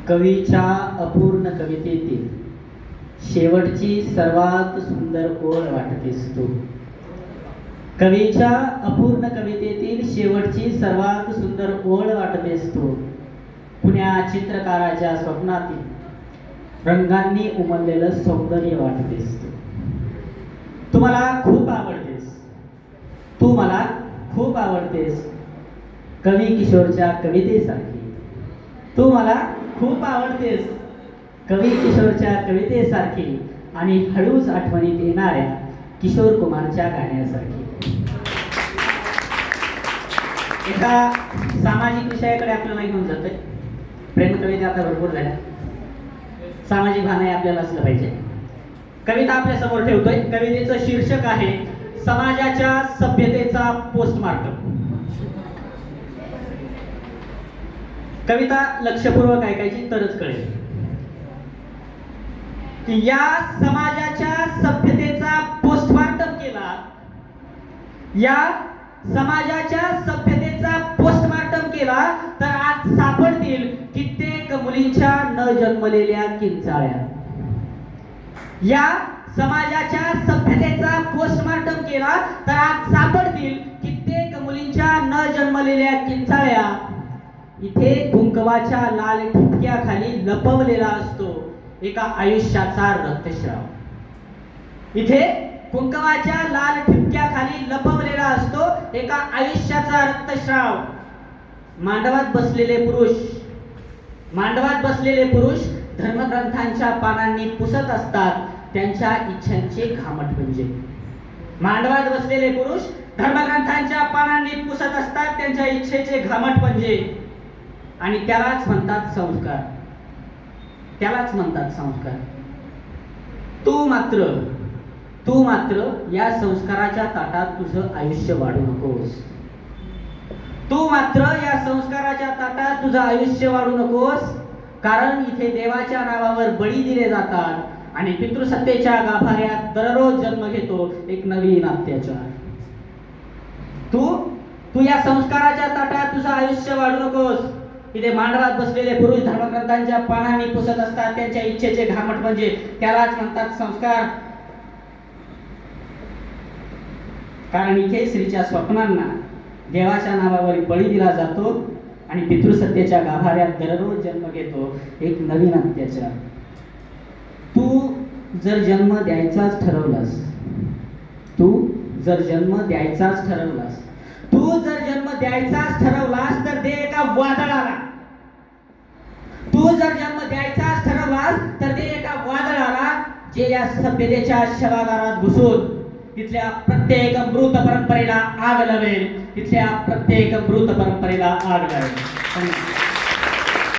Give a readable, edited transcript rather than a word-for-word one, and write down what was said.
कवीच्या अपूर्ण कवितेतील शेवटची सर्वात सुंदर ओळ वाटतेस तू. कवीच्या अपूर्ण कवितेतील शेवटची सर्वात सुंदर ओळ वाटतेस तू. पुण्या चित्रकाराच्या स्वप्नातील रंगांनी उमललेलं सौंदर्य वाटतेस तू. तू मला खूप आवडतेस, तू मला खूप आवडतेस, कवी किशोरच्या कवितेसारखी. तू मला खूप आवडतेस, कवी किशोरच्या कवितेसारखी आणि हळूच आठवणीत येणाऱ्या किशोर कुमारच्या गाण्यासारखी. एका सामाजिक विषयाकडे आपल्याला घेऊन जातोय. प्रेम कविता आता भरपूर झाल्या, सामाजिक भान आपल्याला असलं पाहिजे. कविता आपल्या समोर ठेवतोय. कवितेचं शीर्षक आहे समाजाच्या सभ्यतेचा पोस्टमार्टम. कविता लक्षपूर्वक ऐकायची तरच कळेल की या समाजाच्या सभ्यतेचा पोस्टमार्टम केला. या समाजाच्या सभ्यतेचा पोस्टमार्टम केला तर आज सापडतील कित्येक मुलींच्या न जन्मलेल्या किंचाळ्या. या समाजाच्या सभ्यतेचा पोस्टमार्टम केला तर आज सापडतील कित्येक मुलींच्या न जन्मलेल्या किंचाळ्या. इथे कुंकवाच्या लाल ठिपक्याखाली लपवलेला असतो एका आयुष्याचा रक्तस्राव. इथे कुंकवाच्या लाल ठिपक्याखाली लपवलेला असतो एका आयुष्याचा रक्तस्राव. मांडवात बसलेले पुरुष धर्मग्रंथांच्या पानांनी पुसत असतात त्यांच्या इच्छांचे घामटपंजे. मांडवात बसलेले पुरुष धर्मग्रंथांच्या पानांनी पुसत असतात त्यांच्या इच्छेचे घामटपंजे. आणि त्यालाच म्हणतात संस्कार, त्यालाच म्हणतात संस्कार. तू मात्र या संस्काराच्या ताटात तुझं आयुष्य वाढू नकोस. तू मात्र या संस्काराच्या ताटात तुझं आयुष्य वाढू नकोस. कारण इथे देवाच्या नावावर बळी दिले जातात आणि पितृसत्तेच्या गाभाऱ्यात दररोज जन्म घेतो एक नवीन अत्याचार. तू या संस्काराच्या ताटात तुझं आयुष्य वाढू नकोस. इथे मांडवात बसलेले पुरुष धर्मग्रंथांच्या पानांनी पुसत असतात त्यांच्या इच्छेचे घामट म्हणजे त्यालाच म्हणतात संस्कार. कारण इथे स्त्रीच्या स्वप्नांना देवाच्या नावावर बळी दिला जातो आणि पितृसत्तेच्या गाभाऱ्यात दररोज जन्म घेतो एक नवीन अत्याचार. तू जर जन्म द्यायचाच ठरवलास, तर दे एका वादळाला. जे या सभ्यतेच्या शवागारात घुसून तिथल्या प्रत्येक मृत परंपरेला आग लावेल.